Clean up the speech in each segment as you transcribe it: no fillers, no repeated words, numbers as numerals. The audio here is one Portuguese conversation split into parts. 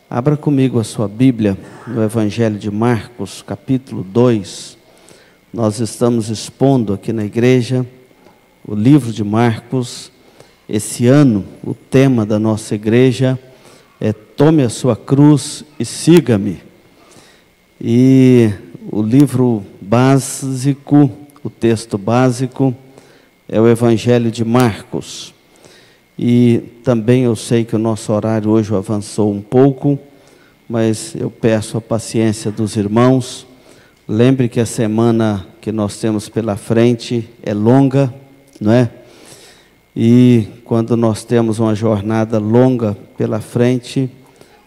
Abra comigo a sua Bíblia no Evangelho de Marcos, capítulo 2. Nós estamos expondo aqui na igreja o livro de Marcos. Esse ano, o tema da nossa igreja é Tome a sua cruz e siga-me. E o livro básico, o texto básico, é o Evangelho de Marcos. E também eu sei que o nosso horário hoje avançou um pouco, mas eu peço a paciência dos irmãos. Lembre que a semana que nós temos pela frente é longa, não é? E quando nós temos uma jornada longa pela frente,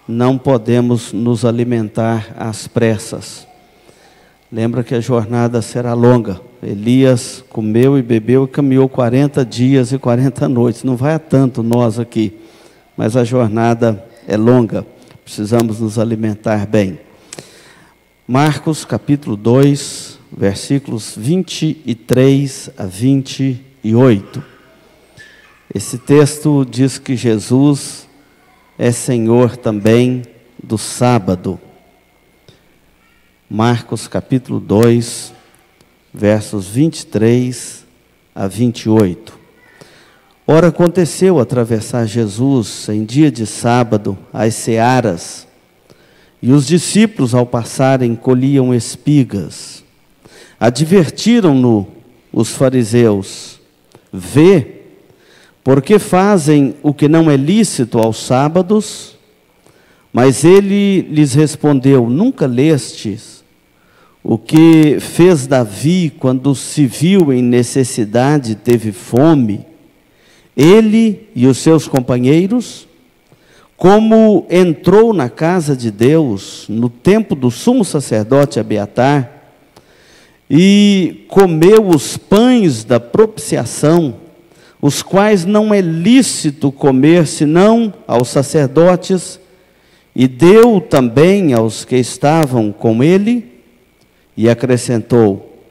não podemos nos alimentar às pressas. Lembra que a jornada será longa. Elias comeu e bebeu e caminhou 40 dias e 40 noites. Não vai a tanto nós aqui, mas a jornada é longa. Precisamos nos alimentar bem. Marcos capítulo 2, versículos 23 a 28. Esse texto diz que Jesus é Senhor também do sábado. Marcos capítulo 2, versos 23 a 28. Ora, aconteceu atravessar Jesus em dia de sábado as searas, e os discípulos, ao passarem, colhiam espigas. Advertiram-no os fariseus: vê, porque fazem o que não é lícito aos sábados? Mas ele lhes respondeu: nunca lestes o que fez Davi quando se viu em necessidade e teve fome, ele e os seus companheiros? Como entrou na casa de Deus no tempo do sumo sacerdote Abiatar e comeu os pães da propiciação, os quais não é lícito comer senão aos sacerdotes, e deu também aos que estavam com ele? E acrescentou: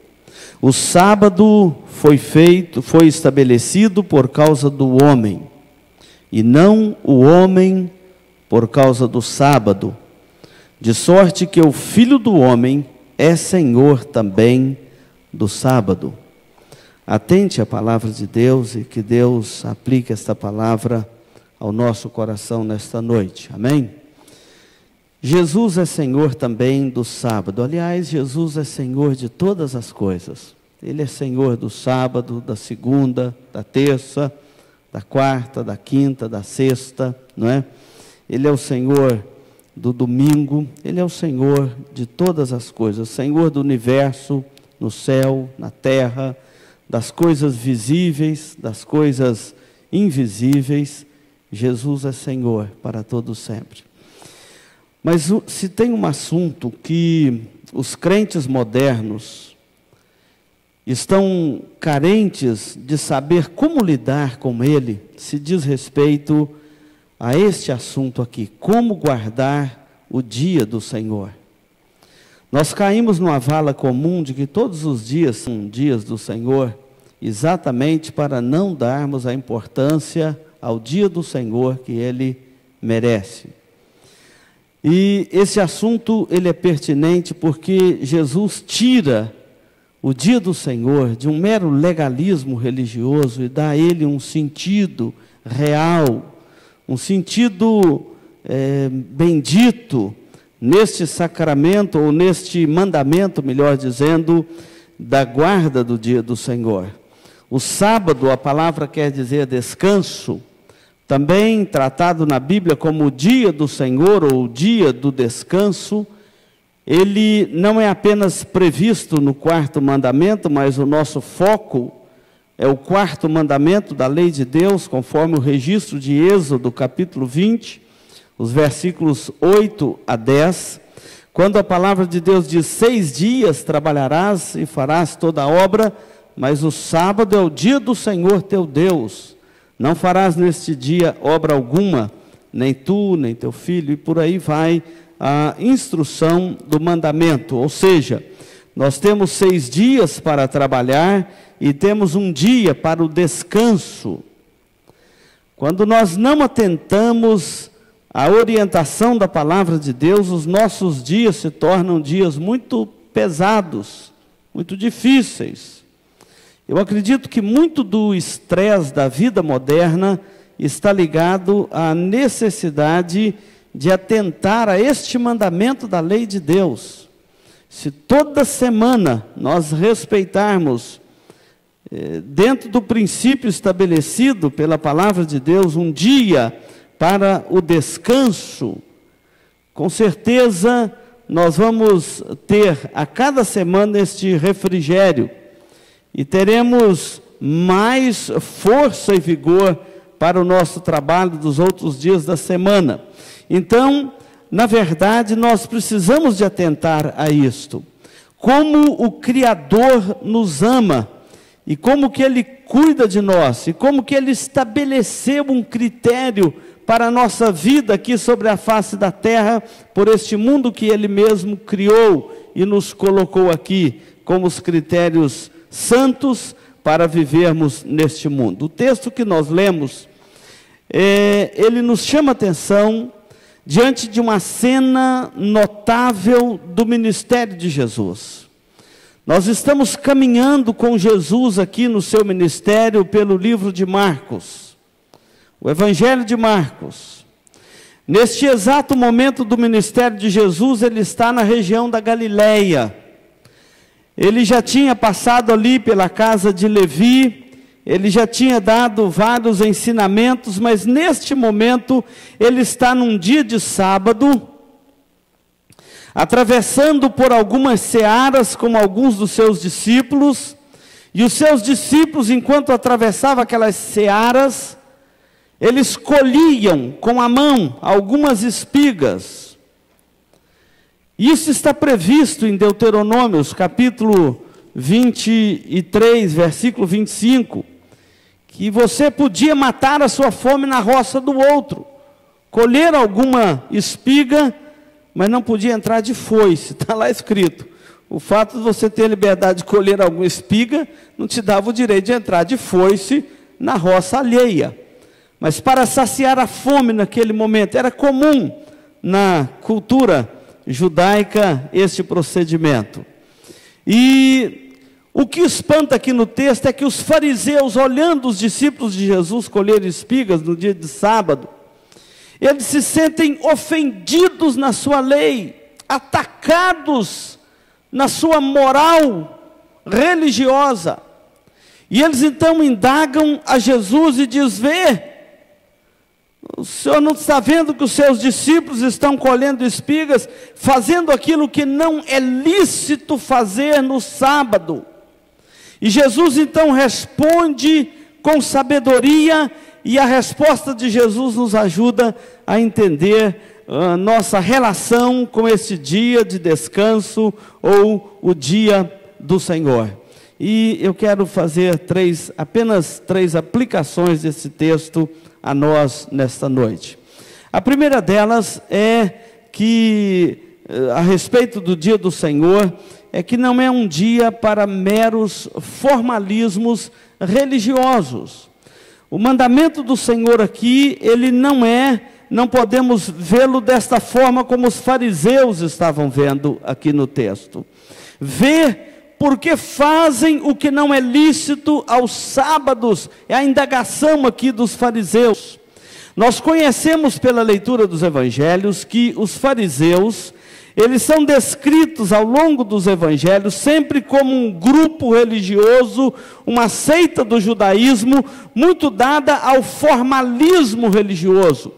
o sábado foi estabelecido por causa do homem, e não o homem por causa do sábado, de sorte que o Filho do homem é Senhor também do sábado. Atente à palavra de Deus e que Deus aplique esta palavra ao nosso coração nesta noite. Amém? Jesus é Senhor também do sábado. Aliás, Jesus é Senhor de todas as coisas. Ele é Senhor do sábado, da segunda, da terça, da quarta, da quinta, da sexta, não é? Ele é o Senhor do domingo. Ele é o Senhor de todas as coisas. Senhor do universo, no céu, na terra, das coisas visíveis, das coisas invisíveis. Jesus é Senhor para todo sempre. Mas se tem um assunto que os crentes modernos estão carentes de saber como lidar com ele, se diz respeito a este assunto aqui: como guardar o dia do Senhor. Nós caímos numa vala comum de que todos os dias são dias do Senhor, exatamente para não darmos a importância ao dia do Senhor que ele merece. E esse assunto ele é pertinente porque Jesus tira o dia do Senhor de um mero legalismo religioso e dá a ele um sentido real, um sentido bendito neste sacramento, ou neste mandamento, melhor dizendo, da guarda do dia do Senhor. O sábado, a palavra quer dizer descanso, também tratado na Bíblia como o dia do Senhor ou o dia do descanso. Ele não é apenas previsto no quarto mandamento, mas o nosso foco é o quarto mandamento da lei de Deus, conforme o registro de Êxodo, capítulo 20, os versículos 8 a 10, quando a palavra de Deus diz: 6 dias trabalharás e farás toda a obra, mas o sábado é o dia do Senhor teu Deus. Não farás neste dia obra alguma, nem tu, nem teu filho, e por aí vai a instrução do mandamento. Ou seja, nós temos 6 dias para trabalhar e temos um dia para o descanso. Quando nós não atentamos a orientação da palavra de Deus, os nossos dias se tornam dias muito pesados, muito difíceis. Eu acredito que muito do estresse da vida moderna está ligado à necessidade de atentar a este mandamento da lei de Deus. Se toda semana nós respeitarmos, dentro do princípio estabelecido pela palavra de Deus, um dia para o descanso, com certeza nós vamos ter a cada semana este refrigério e teremos mais força e vigor para o nosso trabalho dos outros dias da semana. Então, na verdade, nós precisamos de atentar a isto. Como o Criador nos ama, e como que Ele cuida de nós, e como que Ele estabeleceu um critério para a nossa vida aqui sobre a face da terra, por este mundo que Ele mesmo criou e nos colocou aqui, como os critérios santos para vivermos neste mundo. O texto que nós lemos, ele nos chama a atenção diante de uma cena notável do ministério de Jesus. Nós estamos caminhando com Jesus aqui no seu ministério pelo livro de Marcos, o Evangelho de Marcos. Neste exato momento do ministério de Jesus, ele está na região da Galileia. Ele já tinha passado ali pela casa de Levi, ele já tinha dado vários ensinamentos, mas neste momento ele está num dia de sábado, atravessando por algumas searas com alguns dos seus discípulos, e os seus discípulos, enquanto atravessavam aquelas searas, eles colhiam com a mão algumas espigas. Isso está previsto em Deuteronômios, capítulo 23, versículo 25, que você podia matar a sua fome na roça do outro, colher alguma espiga, mas não podia entrar de foice, está lá escrito. O fato de você ter liberdade de colher alguma espiga, não te dava o direito de entrar de foice na roça alheia. Mas para saciar a fome naquele momento, era comum na cultura judaica este procedimento. E o que espanta aqui no texto é que os fariseus, olhando os discípulos de Jesus colher espigas no dia de sábado, eles se sentem ofendidos na sua lei, atacados na sua moral religiosa. E eles então indagam a Jesus e diz: vê, o senhor não está vendo que os seus discípulos estão colhendo espigas, fazendo aquilo que não é lícito fazer no sábado? E Jesus então responde com sabedoria, e a resposta de Jesus nos ajuda a entender a nossa relação com esse dia de descanso ou o dia do Senhor. E eu quero fazer apenas três aplicações desse texto a nós nesta noite. A primeira delas é que, a respeito do dia do Senhor, é que não é um dia para meros formalismos religiosos. O mandamento do Senhor aqui, ele não podemos vê-lo desta forma como os fariseus estavam vendo aqui no texto. Ver porque fazem o que não é lícito aos sábados, é a indagação aqui dos fariseus. Nós conhecemos pela leitura dos evangelhos que os fariseus, eles são descritos ao longo dos evangelhos sempre como um grupo religioso, uma seita do judaísmo, muito dada ao formalismo religioso,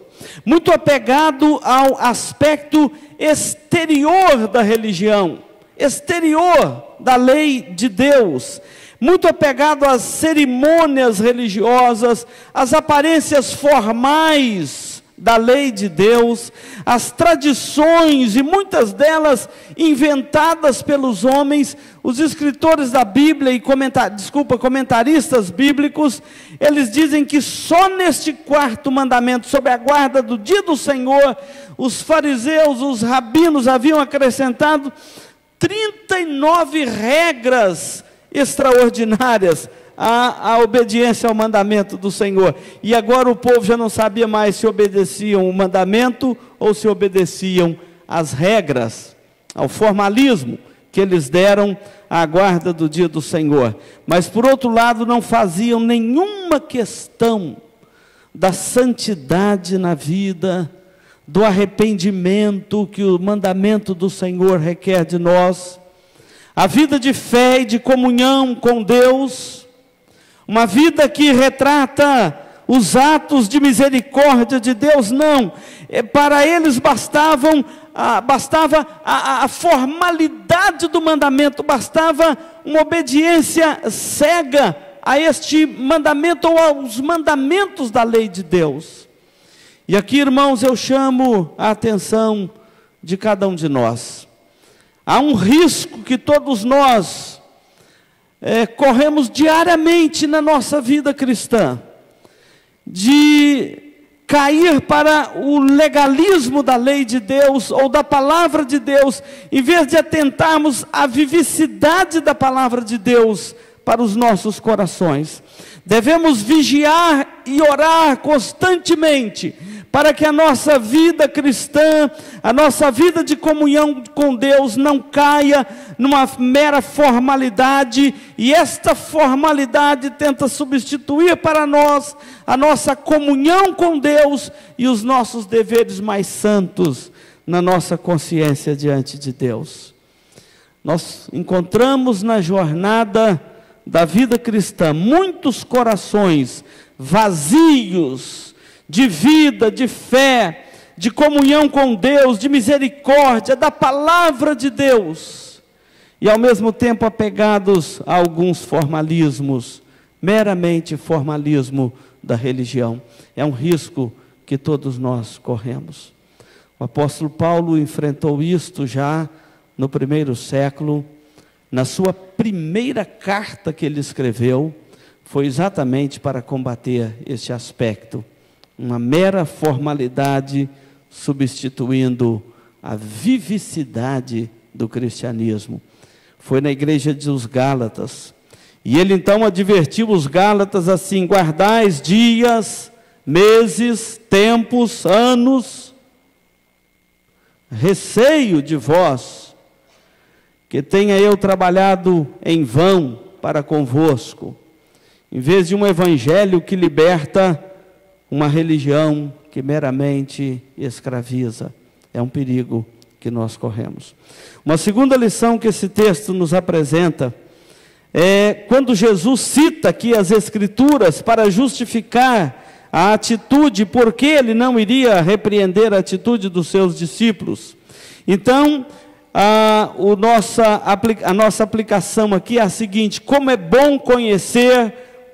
muito apegado ao aspecto exterior da religião, exterior da lei de Deus, muito apegado às cerimônias religiosas, às aparências formais da lei de Deus, as tradições, e muitas delas inventadas pelos homens. Os escritores da Bíblia e comentaristas bíblicos, eles dizem que só neste quarto mandamento, sob a guarda do dia do Senhor, os fariseus, os rabinos haviam acrescentado 39 regras extraordinárias a obediência ao mandamento do Senhor. E agora o povo já não sabia mais se obedeciam o mandamento ou se obedeciam às regras, ao formalismo que eles deram à guarda do dia do Senhor. Mas por outro lado não faziam nenhuma questão da santidade na vida, do arrependimento que o mandamento do Senhor requer de nós, a vida de fé e de comunhão com Deus, uma vida que retrata os atos de misericórdia de Deus. Não, para eles bastava a formalidade do mandamento, bastava uma obediência cega a este mandamento ou aos mandamentos da lei de Deus. E aqui, irmãos, eu chamo a atenção de cada um de nós. Há um risco que todos nós corremos diariamente na nossa vida cristã, de cair para o legalismo da lei de Deus ou da palavra de Deus, em vez de atentarmos à vivacidade da palavra de Deus para os nossos corações. Devemos vigiar e orar constantemente para que a nossa vida cristã, a nossa vida de comunhão com Deus não caia numa mera formalidade, e esta formalidade tenta substituir para nós a nossa comunhão com Deus e os nossos deveres mais santos na nossa consciência diante de Deus. Nós encontramos na jornada da vida cristã muitos corações vazios de vida, de fé, de comunhão com Deus, de misericórdia, da palavra de Deus, e ao mesmo tempo apegados a alguns formalismos, meramente formalismo da religião. É um risco que todos nós corremos. O apóstolo Paulo enfrentou isto já no primeiro século. Na sua primeira carta que ele escreveu, foi exatamente para combater este aspecto, uma mera formalidade substituindo a vivacidade do cristianismo. Foi na igreja dos Gálatas, e ele então advertiu os Gálatas assim: guardais dias, meses, tempos, anos, receio de vós, que tenha eu trabalhado em vão para convosco, em vez de um evangelho que liberta, uma religião que meramente escraviza. É um perigo que nós corremos. Uma segunda lição que esse texto nos apresenta é quando Jesus cita aqui as Escrituras para justificar a atitude, porque ele não iria repreender a atitude dos seus discípulos. Então, a nossa aplicação aqui é a seguinte: como é bom conhecer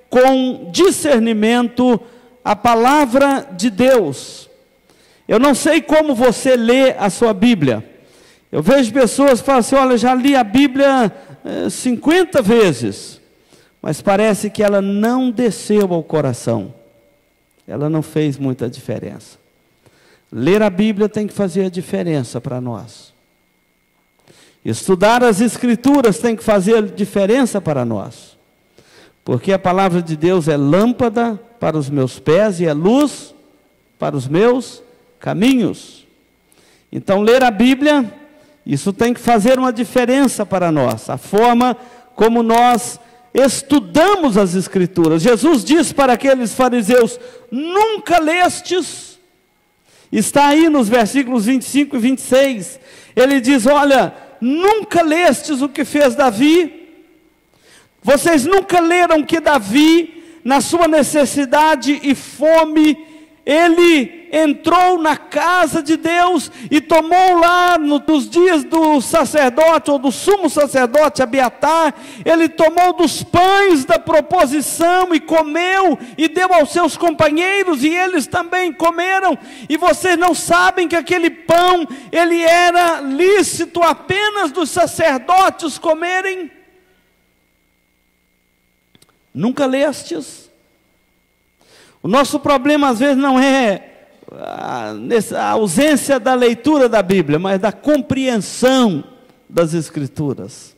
com discernimento a palavra de Deus. Eu não sei como você lê a sua Bíblia. Eu vejo pessoas que falam assim: olha, já li a Bíblia 50 vezes, mas parece que ela não desceu ao coração. Ela não fez muita diferença. Ler a Bíblia tem que fazer a diferença para nós. Estudar as Escrituras tem que fazer diferença para nós, porque a palavra de Deus é lâmpada para os meus pés e é luz para os meus caminhos. Então, ler a Bíblia, isso tem que fazer uma diferença para nós, a forma como nós estudamos as Escrituras. Jesus diz para aqueles fariseus: nunca lestes? Está aí nos versículos 25 e 26, ele diz: olha, nunca lestes o que fez Davi? Vocês nunca leram que Davi, na sua necessidade e fome, ele entrou na casa de Deus e tomou lá, nos dias do sacerdote, ou do sumo sacerdote Abiatar, ele tomou dos pães da proposição e comeu, e deu aos seus companheiros, e eles também comeram. E vocês não sabem que aquele pão, ele era lícito apenas dos sacerdotes comerem? Nunca lestes? O nosso problema às vezes não é a ausência da leitura da Bíblia, mas da compreensão das Escrituras.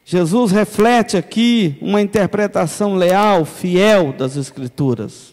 Jesus reflete aqui uma interpretação leal, fiel das Escrituras.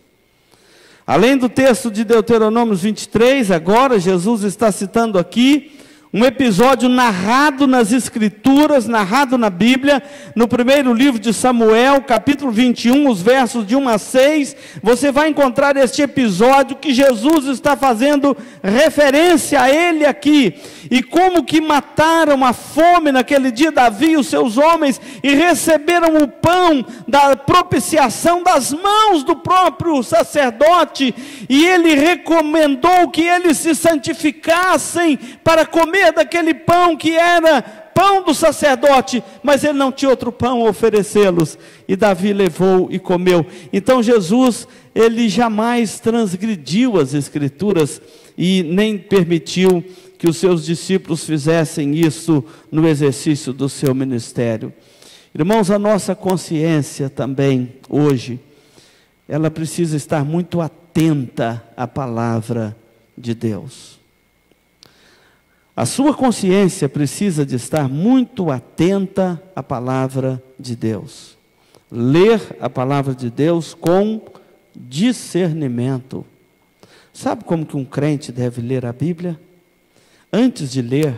Além do texto de Deuteronômio 23, agora Jesus está citando aqui um episódio narrado nas Escrituras, narrado na Bíblia, no primeiro livro de Samuel, capítulo 21, os versos de 1 a 6, você vai encontrar este episódio que Jesus está fazendo referência a ele aqui, e como que mataram a fome naquele dia Davi e os seus homens, e receberam o pão da propiciação das mãos do próprio sacerdote, e ele recomendou que eles se santificassem para comer daquele pão que era pão do sacerdote, mas ele não tinha outro pão a oferecê-los, e Davi levou e comeu. Então Jesus, ele jamais transgrediu as Escrituras, e nem permitiu que os seus discípulos fizessem isso no exercício do seu ministério. Irmãos, a nossa consciência também, hoje, ela precisa estar muito atenta à palavra de Deus. A sua consciência precisa de estar muito atenta à palavra de Deus. Ler a palavra de Deus com discernimento. Sabe como que um crente deve ler a Bíblia? Antes de ler,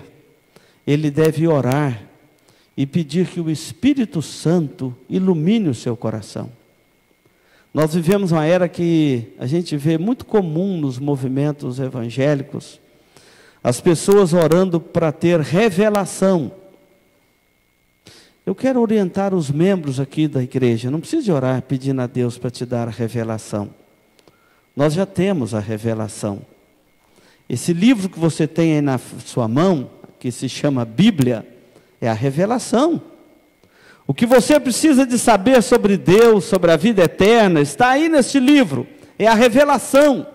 ele deve orar e pedir que o Espírito Santo ilumine o seu coração. Nós vivemos uma era que a gente vê muito comum nos movimentos evangélicos, as pessoas orando para ter revelação. Eu quero orientar os membros aqui da igreja, não precisa de orar pedindo a Deus para te dar a revelação. Nós já temos a revelação. Esse livro que você tem aí na sua mão, que se chama Bíblia, é a revelação. O que você precisa de saber sobre Deus, sobre a vida eterna, está aí neste livro, é a revelação.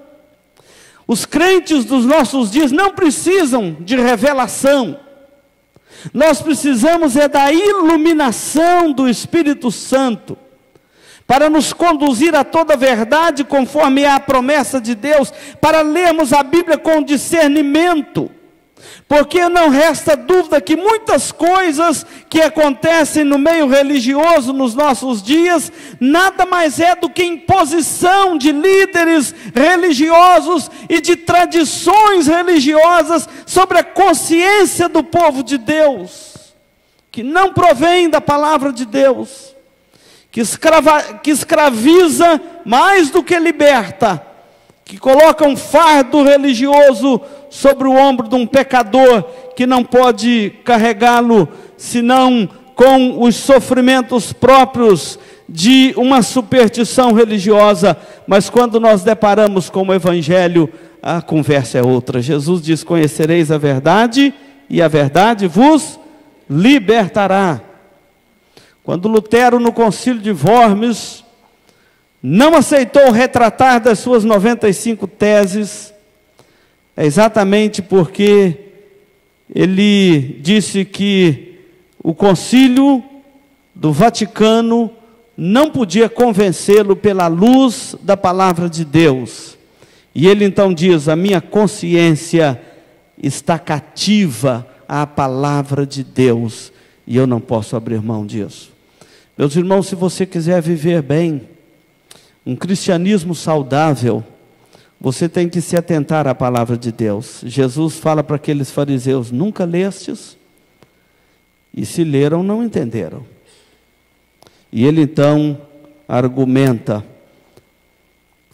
Os crentes dos nossos dias não precisam de revelação. Nós precisamos é da iluminação do Espírito Santo, para nos conduzir a toda a verdade, conforme é a promessa de Deus, para lermos a Bíblia com discernimento. Porque não resta dúvida que muitas coisas que acontecem no meio religioso nos nossos dias, nada mais é do que imposição de líderes religiosos e de tradições religiosas sobre a consciência do povo de Deus, que não provém da palavra de Deus, que escraviza mais do que liberta, que coloca um fardo religioso sobre o ombro de um pecador, que não pode carregá-lo, senão com os sofrimentos próprios de uma superstição religiosa. Mas quando nós deparamos com o Evangelho, a conversa é outra. Jesus diz: conhecereis a verdade, e a verdade vos libertará. Quando Lutero, no concílio de Worms, não aceitou retratar das suas 95 teses, é exatamente porque ele disse que o concílio do Vaticano não podia convencê-lo pela luz da palavra de Deus. E ele então diz: a minha consciência está cativa à palavra de Deus, e eu não posso abrir mão disso. Meus irmãos, se você quiser viver bem, um cristianismo saudável, você tem que se atentar à palavra de Deus. Jesus fala para aqueles fariseus: nunca lestes? E se leram, não entenderam. E ele então argumenta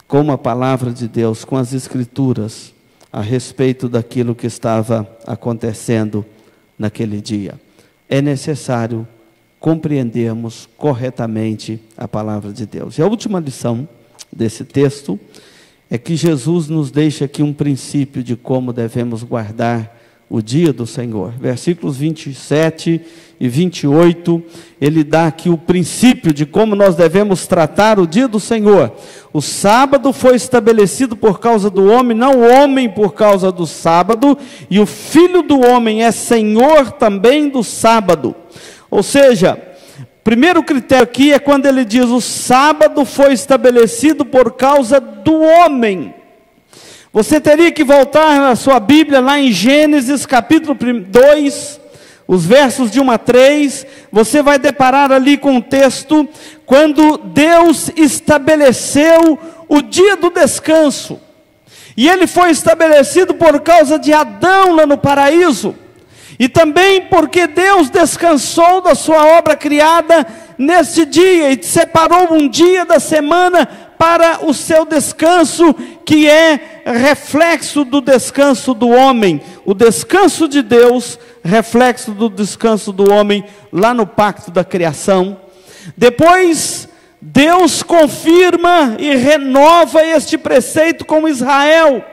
com a palavra de Deus, com as Escrituras, a respeito daquilo que estava acontecendo naquele dia. É necessário compreendermos corretamente a palavra de Deus. E a última lição desse texto é que Jesus nos deixa aqui um princípio de como devemos guardar o dia do Senhor. Versículos 27 e 28, ele dá aqui o princípio de como nós devemos tratar o dia do Senhor. O sábado foi estabelecido por causa do homem, não o homem por causa do sábado, e o Filho do homem é Senhor também do sábado. Ou seja, primeiro critério aqui é quando ele diz: o sábado foi estabelecido por causa do homem. Você teria que voltar na sua Bíblia, lá em Gênesis capítulo 2, os versos de 1 a 3, você vai deparar ali com o texto, quando Deus estabeleceu o dia do descanso. E ele foi estabelecido por causa de Adão lá no paraíso. E também porque Deus descansou da sua obra criada neste dia, e separou um dia da semana para o seu descanso, que é reflexo do descanso do homem. O descanso de Deus, reflexo do descanso do homem, lá no pacto da criação. Depois, Deus confirma e renova este preceito com Israel,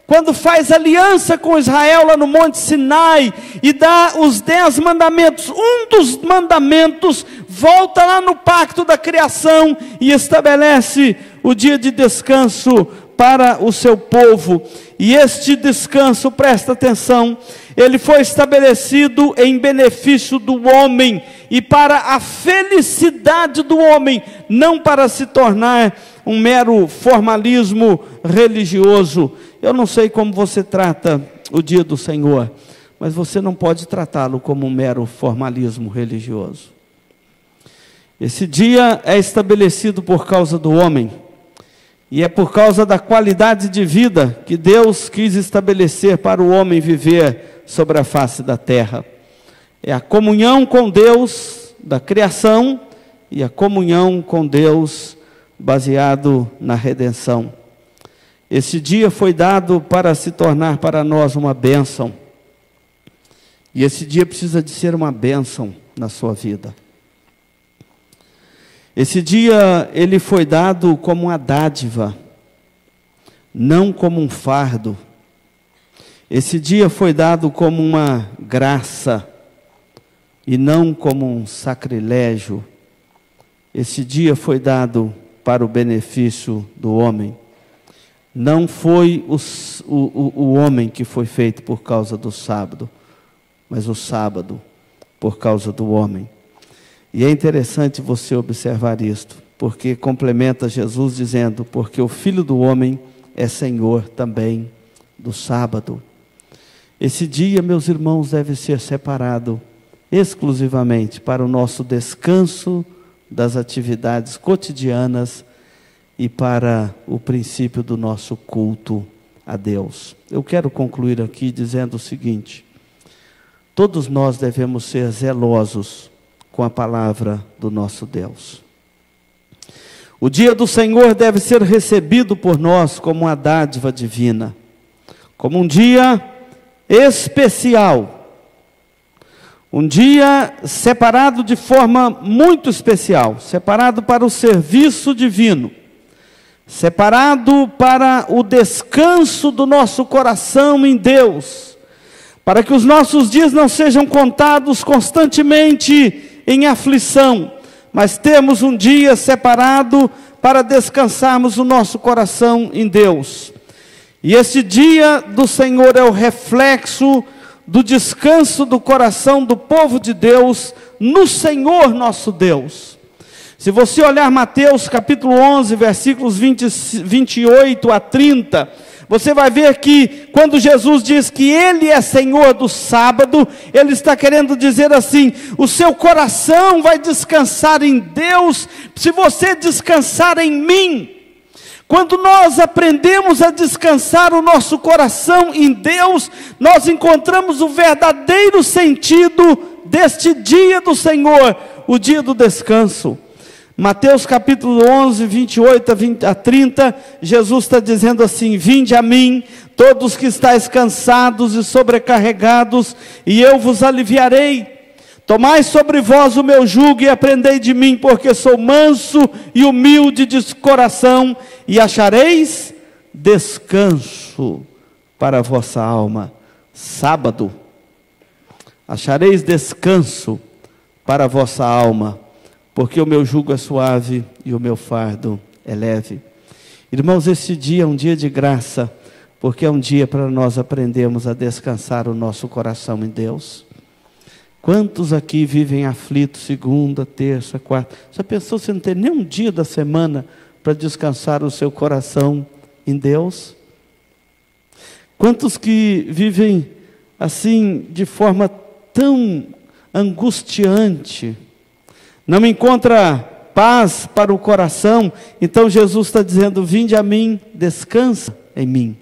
quando faz aliança com Israel lá no Monte Sinai, e dá os 10 mandamentos. Um dos mandamentos volta lá no pacto da criação, e estabelece o dia de descanso para o seu povo. E este descanso, presta atenção, ele foi estabelecido em benefício do homem, e para a felicidade do homem, não para se tornar um mero formalismo religioso. Eu não sei como você trata o dia do Senhor, mas você não pode tratá-lo como um mero formalismo religioso. Esse dia é estabelecido por causa do homem, e é por causa da qualidade de vida que Deus quis estabelecer para o homem viver sobre a face da terra. É a comunhão com Deus da criação, e a comunhão com Deus baseado na redenção. Esse dia foi dado para se tornar para nós uma bênção. E esse dia precisa de ser uma bênção na sua vida. Esse dia, ele foi dado como uma dádiva, não como um fardo. Esse dia foi dado como uma graça, e não como um sacrilégio. Esse dia foi dado para o benefício do homem. Não foi o homem que foi feito por causa do sábado, mas o sábado por causa do homem. E é interessante você observar isto, porque complementa Jesus dizendo, porque o Filho do Homem é Senhor também do sábado. Esse dia, meus irmãos, deve ser separado exclusivamente para o nosso descanso das atividades cotidianas e para o princípio do nosso culto a Deus. Eu quero concluir aqui dizendo o seguinte: todos nós devemos ser zelosos com a palavra do nosso Deus. O dia do Senhor deve ser recebido por nós como uma dádiva divina, como um dia especial, um dia separado de forma muito especial, separado para o serviço divino, separado para o descanso do nosso coração em Deus, para que os nossos dias não sejam contados constantemente em aflição, mas temos um dia separado para descansarmos o nosso coração em Deus. E esse dia do Senhor é o reflexo do descanso do coração do povo de Deus no Senhor nosso Deus. Se você olhar Mateus capítulo 11, versículos 28 a 30, você vai ver que quando Jesus diz que Ele é Senhor do sábado, Ele está querendo dizer assim: o seu coração vai descansar em Deus, se você descansar em mim. Quando nós aprendemos a descansar o nosso coração em Deus, nós encontramos o verdadeiro sentido deste dia do Senhor, o dia do descanso. Mateus capítulo 11, 28 a 30, Jesus está dizendo assim: vinde a mim, todos que estáis cansados e sobrecarregados, e eu vos aliviarei. Tomai sobre vós o meu jugo e aprendei de mim, porque sou manso e humilde de coração, e achareis descanso para a vossa alma. Sábado, achareis descanso para a vossa alma, porque o meu jugo é suave e o meu fardo é leve. Irmãos, esse dia é um dia de graça, porque é um dia para nós aprendermos a descansar o nosso coração em Deus. Quantos aqui vivem aflitos segunda, terça, quarta? Já pensou você não ter nem um dia da semana para descansar o seu coração em Deus? Quantos que vivem assim de forma tão angustiante, não encontra paz para o coração. Então Jesus está dizendo: vinde a mim, descansa em mim.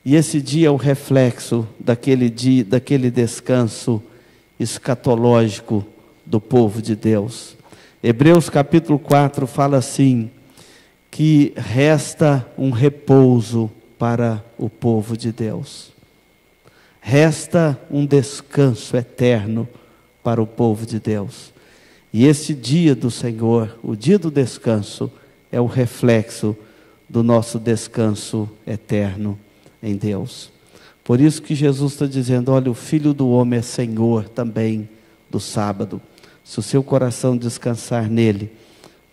E esse dia é o reflexo daquele descanso escatológico do povo de Deus. Hebreus capítulo 4 fala assim, que resta um repouso para o povo de Deus. Resta um descanso eterno para o povo de Deus. E esse dia do Senhor, o dia do descanso, é o reflexo do nosso descanso eterno em Deus. Por isso que Jesus está dizendo: olha, o Filho do Homem é Senhor também do sábado. Se o seu coração descansar nele,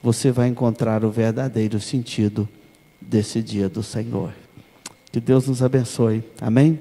você vai encontrar o verdadeiro sentido desse dia do Senhor. Que Deus nos abençoe. Amém?